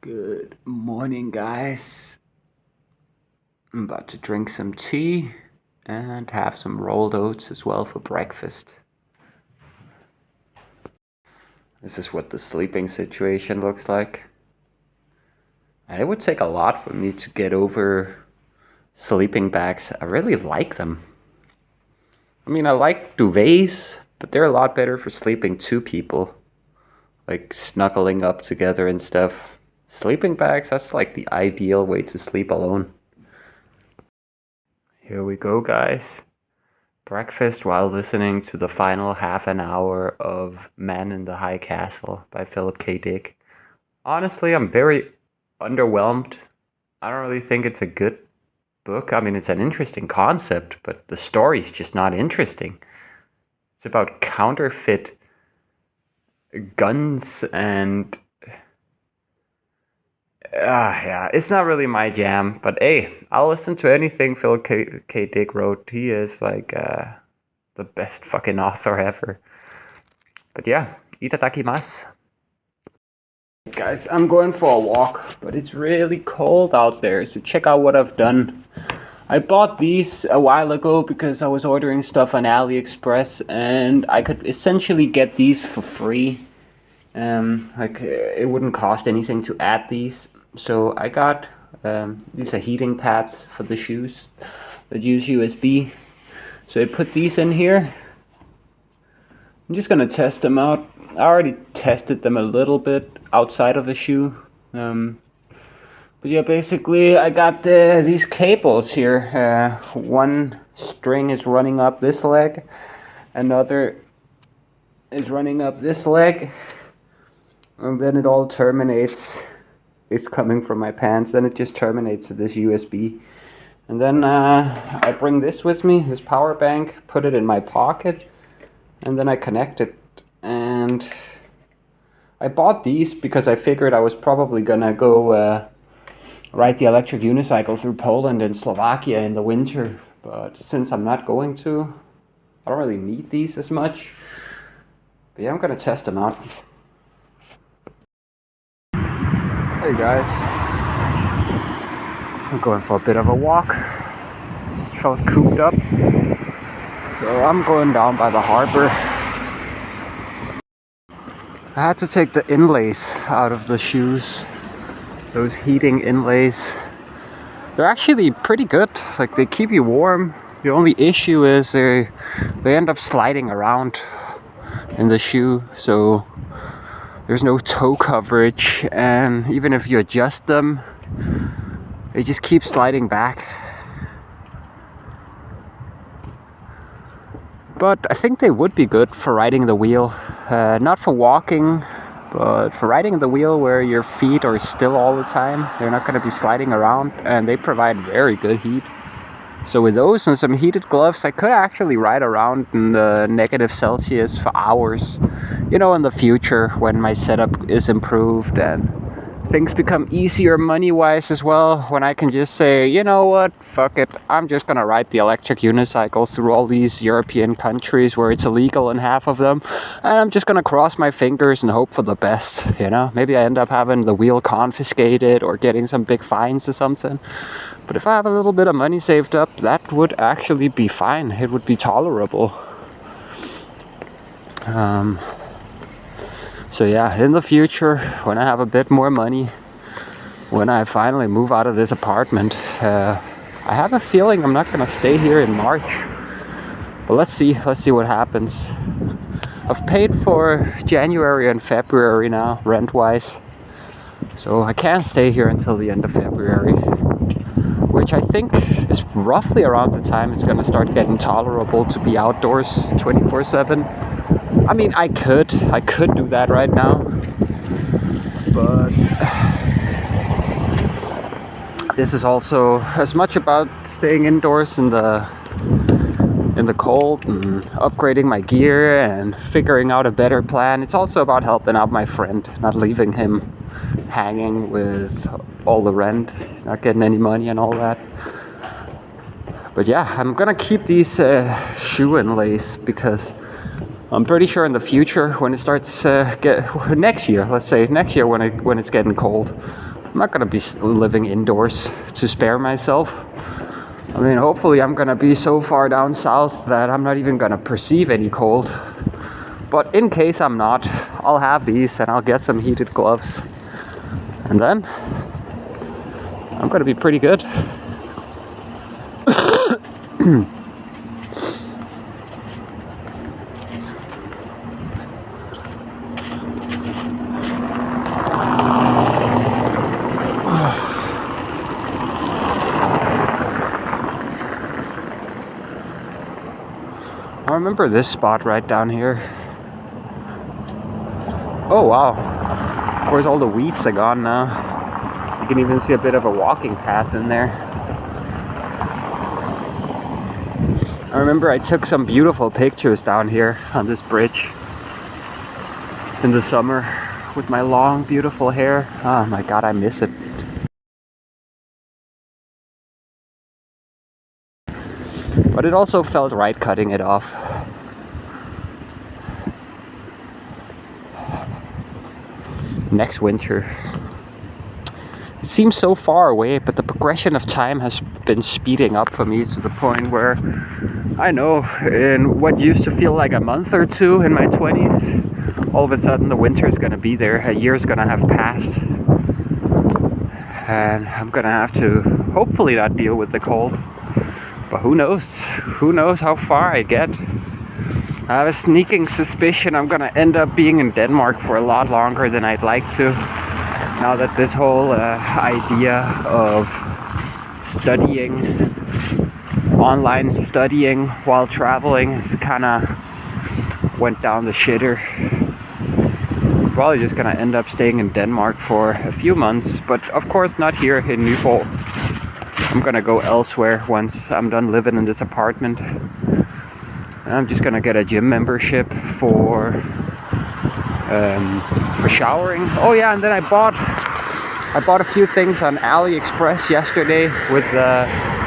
Good morning, guys. I'm about to drink some tea and have some rolled oats as well for breakfast. This is what the sleeping situation looks like. And it would take a lot for me to get over sleeping bags. I really like them. I mean, I like duvets, but they're a lot better for sleeping two people. Like snuggling up together and stuff. Sleeping bags, that's like the ideal way to sleep alone. Here we go, guys. Breakfast while listening to the final half an hour of Man in the High Castle by Philip K. Dick. Honestly, I'm very underwhelmed. I don't really think it's a good book. I mean, it's an interesting concept, but the story's just not interesting. It's about counterfeit guns and yeah, it's not really my jam, but hey, I'll listen to anything Phil K. Dick wrote. He is like the best fucking author ever. But yeah, itadakimasu. Guys, I'm going for a walk, but it's really cold out there, so check out what I've done. I bought these a while ago because I was ordering stuff on AliExpress, and I could essentially get these for free. It wouldn't cost anything to add these. So I got these are heating pads for the shoes that use USB. So I put these in here. I'm just gonna test them out. I already tested them a little bit outside of the shoe. But yeah, basically I got these cables here. One string is running up this leg, another is running up this leg, and then it all terminates. It's coming from my pants, then it just terminates to this USB. And then I bring this with me, this power bank, put it in my pocket, and then I connect it. And I bought these because I figured I was probably gonna go ride the electric unicycle through Poland and Slovakia in the winter. But since I'm not going to, I don't really need these as much. But yeah, I'm gonna test them out. Hey guys, I'm going for a bit of a walk. Just felt cooped up, so I'm going down by the harbor. I had to take the inlays out of the shoes, those heating inlays. They're actually pretty good, like they keep you warm. The only issue is they end up sliding around in the shoe, so there's no toe coverage, and even if you adjust them, they just keep sliding back. But I think they would be good for riding the wheel. Not for walking, but for riding the wheel where your feet are still all the time. They're not going to be sliding around, and they provide very good heat. So with those and some heated gloves, I could actually ride around in the -Celsius for hours. You know, in the future when my setup is improved and things become easier money-wise as well, when I can just say, you know what, fuck it, I'm just gonna ride the electric unicycles through all these European countries where it's illegal in half of them, and I'm just gonna cross my fingers and hope for the best, you know? Maybe I end up having the wheel confiscated or getting some big fines or something. But if I have a little bit of money saved up, that would actually be fine. It would be tolerable. So yeah, in the future, when I have a bit more money, when I finally move out of this apartment, I have a feeling I'm not gonna stay here in March. But let's see what happens. I've paid for January and February now, rent-wise. So I can't stay here until the end of February, which I think is roughly around the time it's gonna start getting tolerable to be outdoors 24/7. I mean, I could do that right now, but this is also as much about staying indoors in the cold and upgrading my gear and figuring out a better plan. It's also about helping out my friend, not leaving him hanging with all the rent. He's not getting any money and all that. But yeah, I'm gonna keep these shoe inlays because I'm pretty sure in the future, when it starts next year, let's say next year when it's getting cold, I'm not gonna be living indoors to spare myself. I mean, hopefully I'm gonna be so far down south that I'm not even gonna perceive any cold. But in case I'm not, I'll have these and I'll get some heated gloves. And then I'm gonna be pretty good. I remember this spot right down here. Oh wow, of course all the weeds are gone now. You can even see a bit of a walking path in there. I remember I took some beautiful pictures down here on this bridge in the summer with my long beautiful hair. Oh my god, I miss it. But it also felt right cutting it off. Next winter. It seems so far away, but the progression of time has been speeding up for me to the point where I know in what used to feel like a month or two in my 20s, all of a sudden the winter is gonna be there, a year's gonna have passed. And I'm gonna have to hopefully not deal with the cold. But who knows? Who knows how far I get? I have a sneaking suspicion I'm gonna end up being in Denmark for a lot longer than I'd like to. Now that this whole idea of studying, online studying while traveling has kinda went down the shitter. I'm probably just gonna end up staying in Denmark for a few months, but of course not here in Nyborg. I'm gonna go elsewhere once I'm done living in this apartment. And I'm just gonna get a gym membership for showering. Oh yeah, and then I bought a few things on AliExpress yesterday with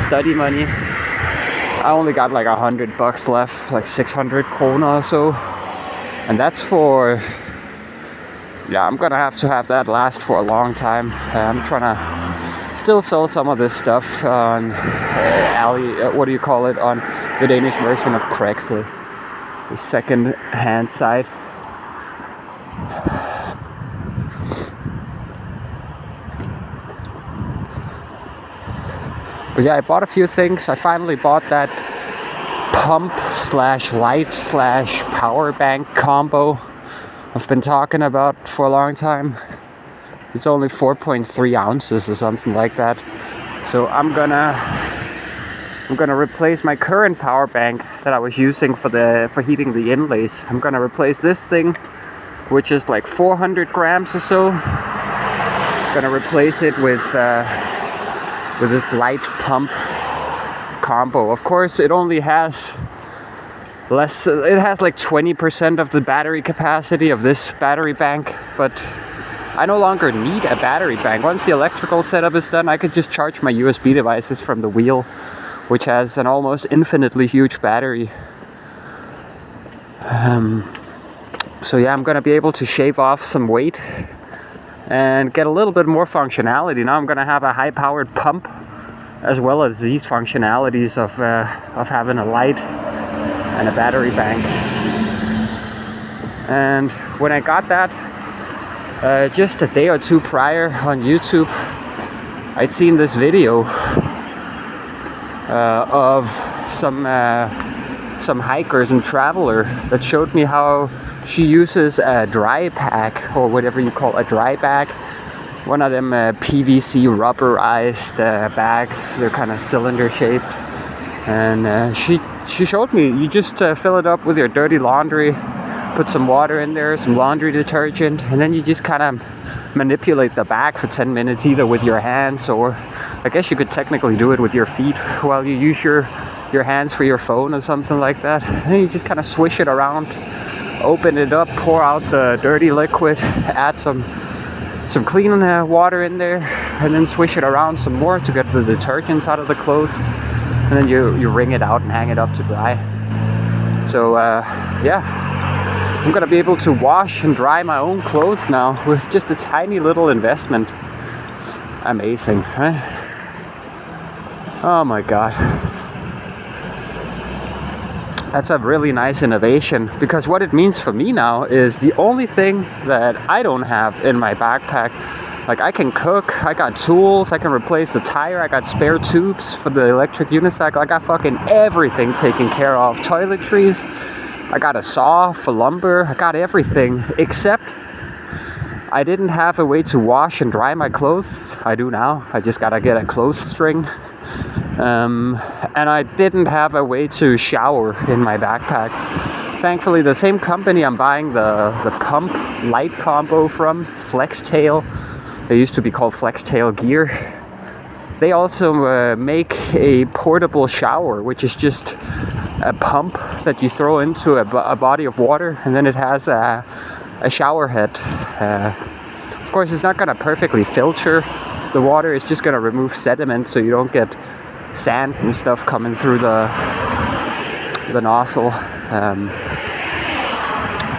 study money. I only got like $100 left, like 600 kroner or so, and that's for. Yeah, I'm gonna have to have that last for a long time. I'm trying to still sell some of this stuff on what do you call it, on the Danish version of Craigslist, the second-hand site. But yeah, I bought a few things. I finally bought that pump slash light slash power bank combo I've been talking about for a long time. It's only 4.3 ounces or something like that. So I'm gonna replace my current power bank that I was using for heating the inlays. I'm gonna replace this thing, which is like 400 grams or so. I'm gonna replace it with this light pump combo. Of course, it only has less. It has like 20% of the battery capacity of this battery bank, but I no longer need a battery bank. Once the electrical setup is done, I could just charge my USB devices from the wheel, which has an almost infinitely huge battery. So yeah, I'm gonna be able to shave off some weight and get a little bit more functionality. Now I'm gonna have a high-powered pump, as well as these functionalities of having a light and a battery bank. And when I got that, just a day or two prior on YouTube, I'd seen this video of some hikers and traveler that showed me how she uses a dry pack, or whatever you call a dry bag. One of them PVC rubberized bags. They're kind of cylinder shaped. And she showed me, you just fill it up with your dirty laundry, put some water in there, some laundry detergent, and then you just kind of manipulate the bag for 10 minutes, either with your hands, or I guess you could technically do it with your feet while you use your hands for your phone or something like that. And then you just kind of swish it around, open it up, pour out the dirty liquid, add some clean water in there, and then swish it around some more to get the detergents out of the clothes, and then you wring it out and hang it up to dry. So yeah, I'm gonna be able to wash and dry my own clothes now with just a tiny little investment. Amazing, right? Oh my god. That's a really nice innovation, because what it means for me now is the only thing that I don't have in my backpack, like I can cook, I got tools, I can replace the tire, I got spare tubes for the electric unicycle, I got fucking everything taken care of. Toiletries, I got a saw for lumber, I got everything, except I didn't have a way to wash and dry my clothes. I do now. I just gotta get a clothes string. And I didn't have a way to shower in my backpack. Thankfully, the same company I'm buying the pump light combo from, Flextail, they used to be called Flextail gear, they also make a portable shower, which is just a pump that you throw into a body of water, and then it has a shower head. Of course, it's not gonna perfectly filter the water, it's just gonna remove sediment so you don't get sand and stuff coming through the nozzle.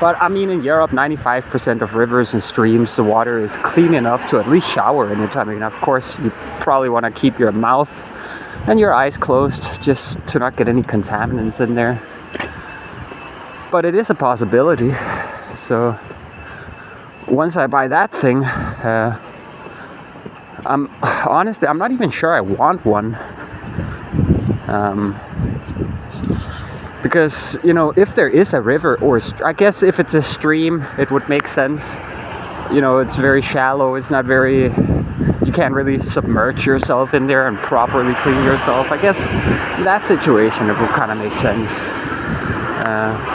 But I mean, in Europe, 95% of rivers and streams, the water is clean enough to at least shower in it. I mean, of course, you probably want to keep your mouth and your eyes closed just to not get any contaminants in there. But it is a possibility. So once I buy that thing, honestly, I'm not even sure I want one. Because, you know, if there is a river, or I guess if it's a stream, it would make sense. You know, it's very shallow, it's not very, you can't really submerge yourself in there and properly clean yourself. I guess in that situation it would kind of make sense.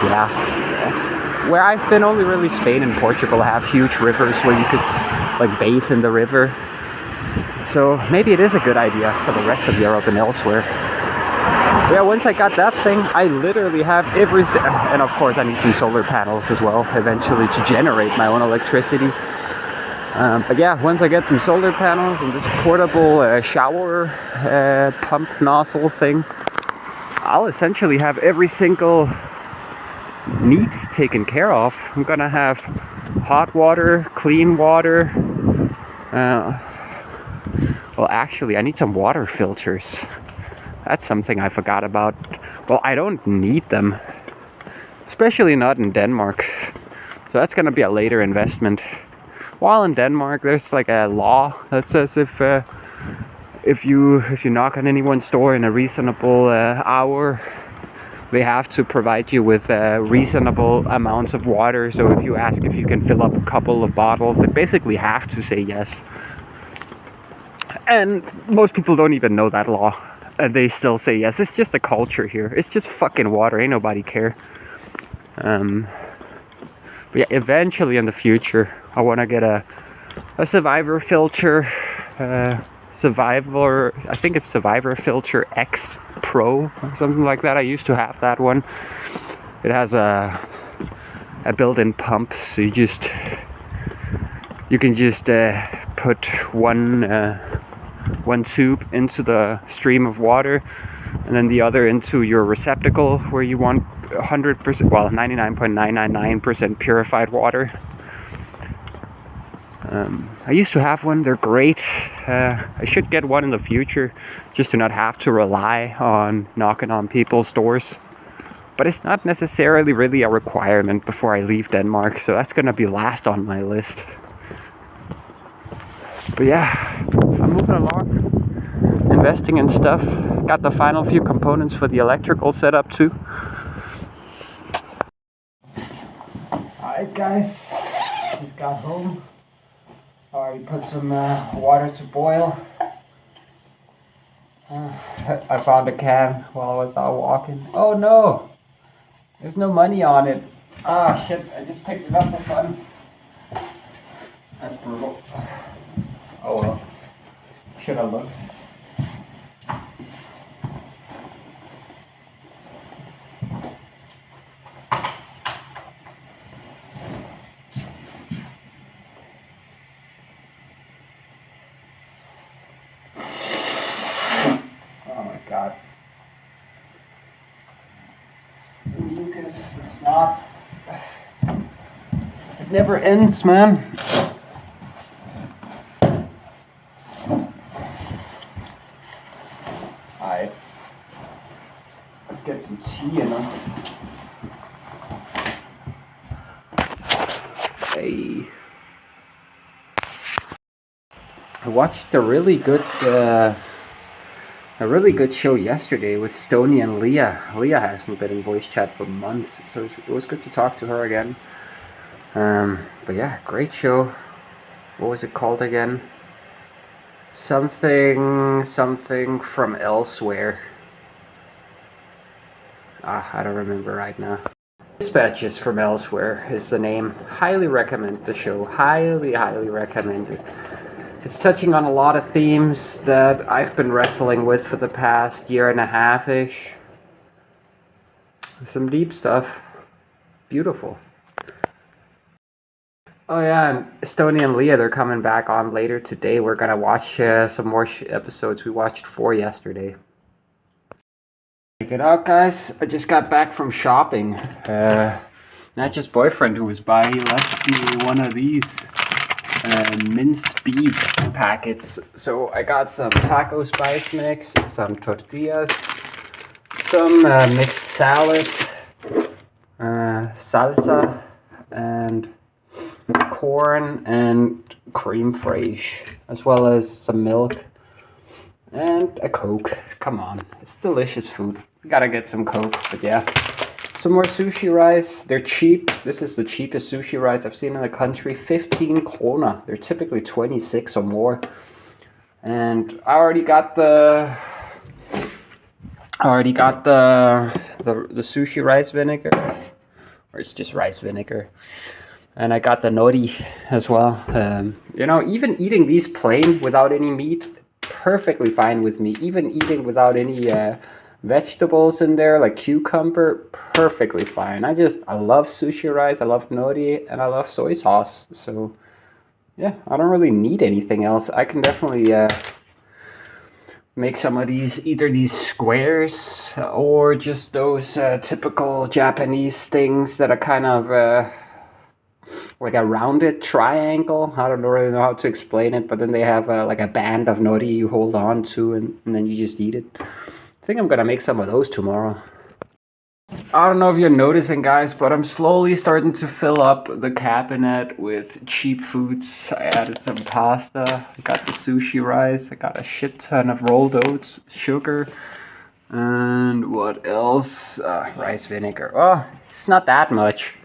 Yeah. Where I've been, only really Spain and Portugal have huge rivers where you could like bathe in the river. So maybe it is a good idea for the rest of Europe and elsewhere. Yeah, once I got that thing, I literally have and of course I need some solar panels as well, eventually, to generate my own electricity. But yeah, once I get some solar panels and this portable shower pump nozzle thing, I'll essentially have every single need taken care of. I'm gonna have hot water, clean water. Well, actually, I need some water filters. That's something I forgot about. Well, I don't need them, especially not in Denmark. So that's gonna be a later investment. While in Denmark, there's like a law that says if you knock on anyone's door in a reasonable hour, they have to provide you with reasonable amounts of water. So if you ask if you can fill up a couple of bottles, they basically have to say yes. And most people don't even know that law. And they still say yes. It's just a culture here. It's just fucking water. Ain't nobody care. But yeah, eventually in the future, I want to get a Survivor filter. Survivor, I think it's Survivor Filter X Pro or something like that. I used to have that one. It has a built-in pump, so you can just put one tube into the stream of water, and then the other into your receptacle where you want 100%, well, 99.999% purified water. I used to have one. They're great. I should get one in the future, just to not have to rely on knocking on people's doors. But it's not necessarily really a requirement before I leave Denmark, so that's gonna be last on my list. But yeah, I'm moving along, investing in stuff. Got the final few components for the electrical setup too. Alright guys, just got home. Already put some water to boil. I found a can while I was out walking. Oh no! There's no money on it. Ah shit, I just picked it up for fun. That's brutal. Oh well. Should have looked. Oh my god. The mucus, the snot. It never ends, man. I watched a really good show yesterday with Stony and Leah. Leah hasn't been in voice chat for months, so it was good to talk to her again. But yeah, great show. What was it called again? Something from elsewhere. I don't remember right now. Dispatches from Elsewhere is the name. Highly recommend the show. Highly recommend it. It's touching on a lot of themes that I've been wrestling with for the past year and a half-ish. Some deep stuff. Beautiful. Oh yeah, and Stony and Leah, they're coming back on later today. We're gonna watch some more episodes. We watched 4 yesterday. Check it out, guys. I just got back from shopping. Natcha's boyfriend who was by, he left me one of these minced beef packets. So I got some taco spice mix, some tortillas, some mixed salad, salsa, and corn and cream fraiche, as well as some milk and a Coke. Come on, it's delicious food. We gotta get some Coke, but yeah. Some more sushi rice. They're cheap. This is the cheapest sushi rice I've seen in the country. 15 krona. They're typically 26 or more. And I already got the sushi rice vinegar, or it's just rice vinegar. And I got the nori as well. Even eating these plain without any meat, perfectly fine with me. Even eating without any vegetables in there, like cucumber, perfectly fine. I love sushi rice, I love nori, and I love soy sauce. So yeah, I don't really need anything else. I can definitely make some of these, either these squares or just those typical Japanese things that are kind of like a rounded triangle. I don't really know how to explain it, but then they have like a band of nori you hold on to, and then you just eat it. I think I'm gonna make some of those tomorrow. I don't know if you're noticing, guys, but I'm slowly starting to fill up the cabinet with cheap foods. I added some pasta, I got the sushi rice, I got a shit ton of rolled oats, sugar, and what else? Rice vinegar. Oh, it's not that much.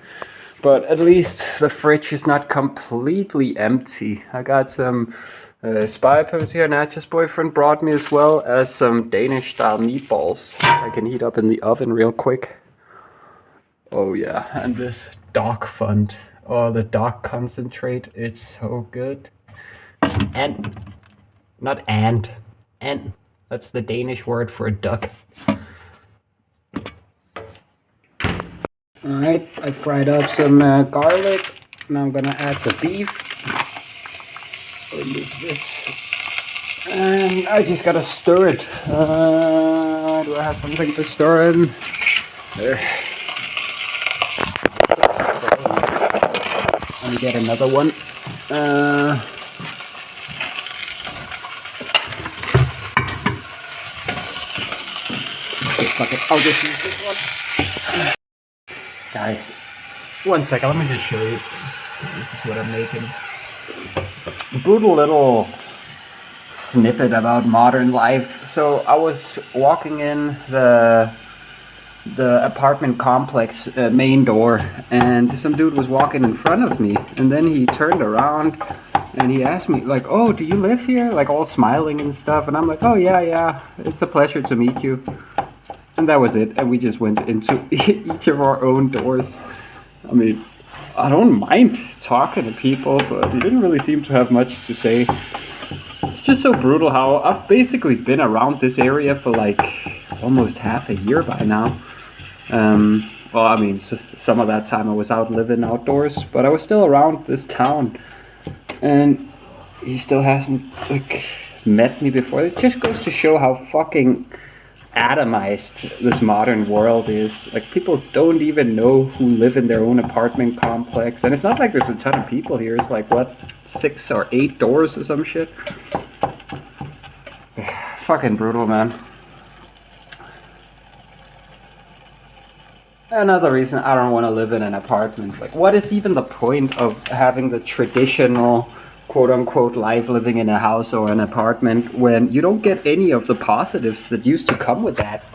But at least the fridge is not completely empty. I got some spy peppers here. Natcha's boyfriend brought me, as well as some Danish-style meatballs I can heat up in the oven real quick. Oh yeah, and this dog fund. Oh, the dog concentrate. It's so good. And, not and. That's the Danish word for a duck. Alright, I fried up some garlic. Now I'm gonna add the beef. Remove this. And I just gotta stir it. Do I have something to stir in? There. Let me get another one. Fuck it, I'll just use this one. Guys, one second, let me just show you. This is what I'm making. A brutal little snippet about modern life. So I was walking in the apartment complex main door, and some dude was walking in front of me, and then he turned around and he asked me, like, "Oh, do you live here?" Like, all smiling and stuff. And I'm like, "Oh yeah, it's a pleasure to meet you." And that was it, and we just went into each of our own doors. I mean, I don't mind talking to people, but he didn't really seem to have much to say. It's just so brutal how I've basically been around this area for like almost half a year by now. Well, I mean, some of that time I was out living outdoors, but I was still around this town. And he still hasn't, like, met me before. It just goes to show how fucking atomized this modern world is. Like, people don't even know who live in their own apartment complex, and it's not like there's a ton of people here. It's like, what, 6 or 8 doors or some shit. Fucking brutal, man. Another reason I don't want to live in an apartment. Like, what is even the point of having the traditional quote-unquote life living in a house or an apartment when you don't get any of the positives that used to come with that?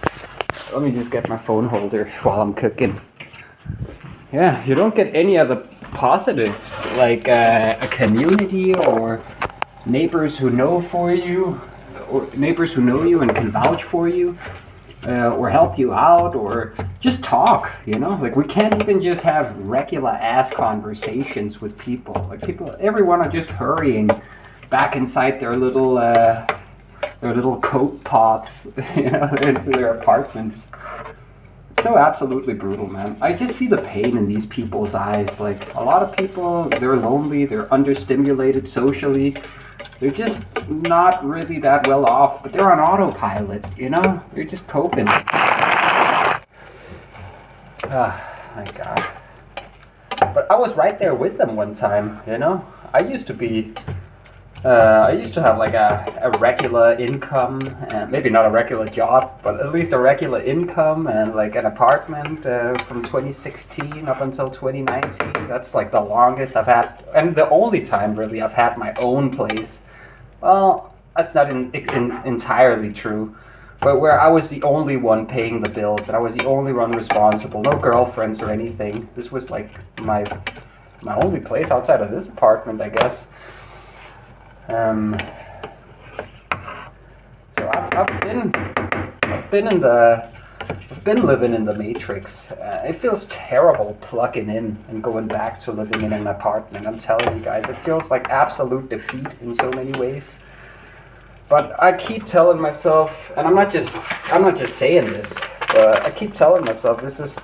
Let me just get my phone holder while I'm cooking. Yeah, you don't get any of the positives, like a community or neighbors who know you and can vouch for you, or help you out, or just talk, like we can't even just have regular ass conversations with people. Like everyone are just hurrying back inside their little coat pots, into their apartments. It's so absolutely brutal, man. I just see the pain in these people's eyes. Like, a lot of people, they're lonely, they're understimulated socially. They're just not really that well off, but they're on autopilot, They're just coping. My God. But I was right there with them one time, I used to have like a regular income, and maybe not a regular job, but at least a regular income and like an apartment from 2016 up until 2019. That's like the longest I've had, and the only time really I've had my own place. Well, that's not entirely true, but where I was the only one paying the bills and I was the only one responsible, no girlfriends or anything. This was like my only place outside of this apartment, I guess. So I've been living in the Matrix. It feels terrible plugging in and going back to living in an apartment. I'm telling you guys, it feels like absolute defeat in so many ways. But I keep telling myself, and I'm not just saying this, but I keep telling myself this is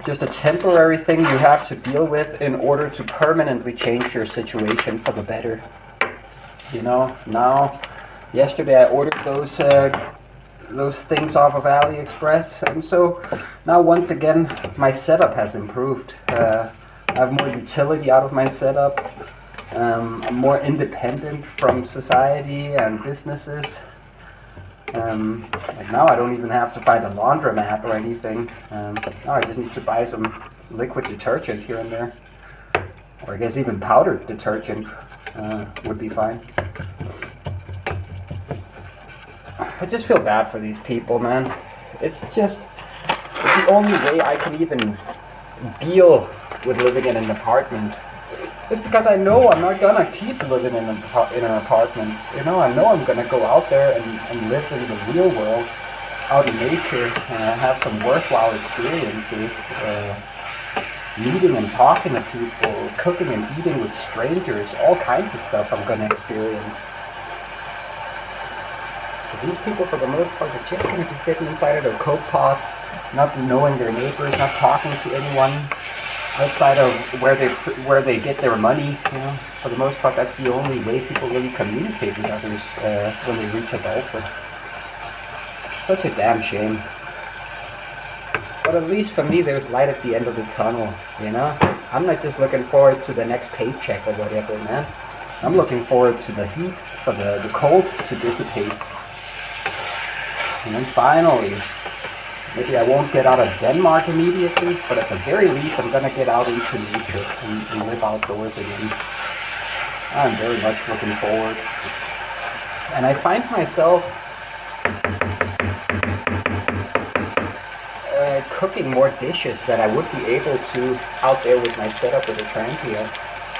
just a temporary thing you have to deal with in order to permanently change your situation for the better. Now, yesterday I ordered those things off of AliExpress, and so now once again my setup has improved. I have more utility out of my setup. I'm more independent from society and businesses. Like now I don't even have to find a laundromat or anything. Now I just need to buy some liquid detergent here and there, or I guess even powdered detergent would be fine. I just feel bad for these people, man. It's the only way I can even deal with living in an apartment. It's because I know I'm not gonna keep living in an apartment. I know I'm gonna go out there and live in the real world, out in nature, have some worthwhile experiences, meeting and talking to people, cooking and eating with strangers, all kinds of stuff I'm gonna experience. But these people, for the most part, are just gonna be sitting inside of their coke pots, not knowing their neighbors, not talking to anyone outside of where they get their money. For the most part, that's the only way people really communicate with others when they reach adulthood. Such a damn shame. But at least for me, there's light at the end of the tunnel. I'm not just looking forward to the next paycheck or whatever, man. I'm looking forward to the heat, for the cold to dissipate. And then finally, maybe I won't get out of Denmark immediately, but at the very least I'm gonna get out into nature and live outdoors again. I'm very much looking forward. And I find myself cooking more dishes that I would be able to out there with my setup with a Transia.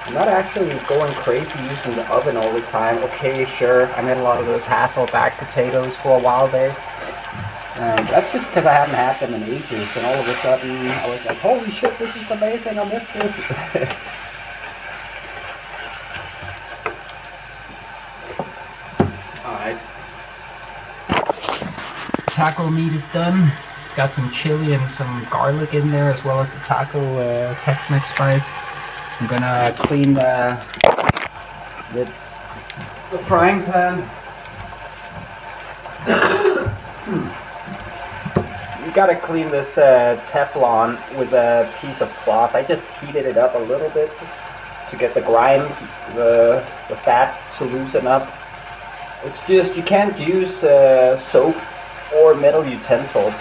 I'm not actually going crazy using the oven all the time. Okay, sure, I made a lot of those Hasselback potatoes for a while there. That's just because I haven't had them in ages, and all of a sudden I was like, holy shit, this is amazing, I missed this. Alright. Taco meat is done. It's got some chili and some garlic in there, as well as the taco Tex-Mex spice. I'm gonna clean the frying pan. You gotta clean this Teflon with a piece of cloth. I just heated it up a little bit to get the grime, the fat to loosen up. It's just, you can't use soap or metal utensils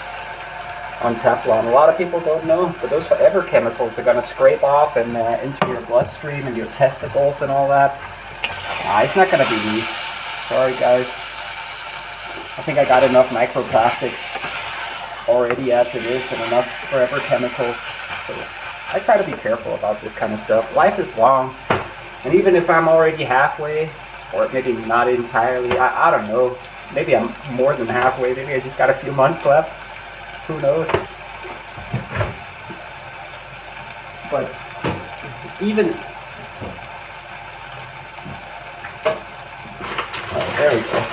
on Teflon. A lot of people don't know, but those forever chemicals are gonna scrape off and into your bloodstream and your testicles and all that. Nah, it's not gonna be me. Sorry guys. I think I got enough microplastics already as it is and enough forever chemicals. So I try to be careful about this kind of stuff. Life is long, and even if I'm already halfway, or maybe not entirely, I don't know. Maybe I'm more than halfway. Maybe I just got a few months left. Who knows? But even... Oh, there we go.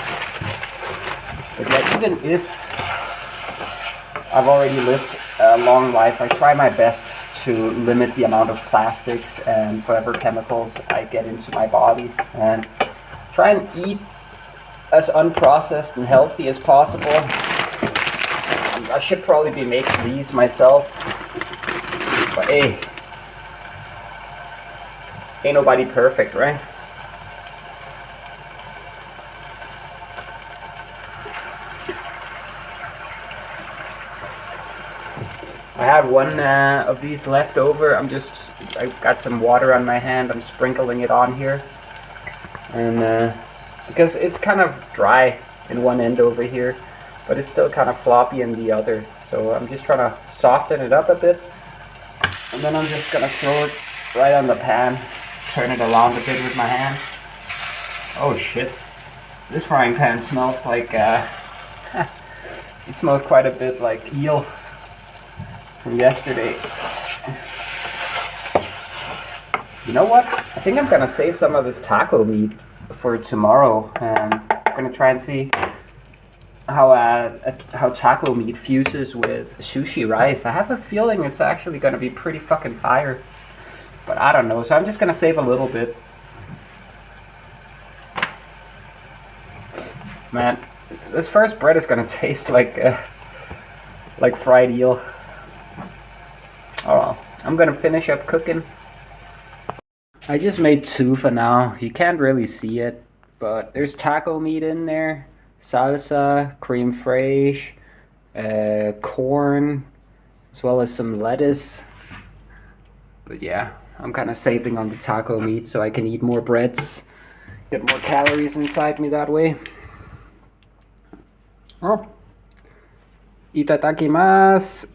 But yeah, even if I've already lived a long life, I try my best to limit the amount of plastics and forever chemicals I get into my body, and try and eat as unprocessed and healthy as possible. I should probably be making these myself, but hey, ain't nobody perfect, right? I had one of these left over. I've got some water on my hand. I'm sprinkling it on here, and because it's kind of dry in one end over here, but it's still kind of floppy in the other. So I'm just trying to soften it up a bit, and then I'm just gonna throw it right on the pan, turn it around a bit with my hand. Oh shit! This frying pan smells like it smells quite a bit like eel from yesterday. You know what? I think I'm gonna save some of this taco meat for tomorrow, and I'm gonna try and see how taco meat fuses with sushi rice. I have a feeling it's actually gonna be pretty fucking fire, but I don't know. So I'm just gonna save a little bit. Man, this first bread is gonna taste like fried eel. Oh well, I'm gonna finish up cooking. I just made two for now. You can't really see it, but there's taco meat in there, salsa, cream fraiche, corn, as well as some lettuce. But yeah, I'm kind of saving on the taco meat so I can eat more breads, get more calories inside me that way. Oh, itadakimasu.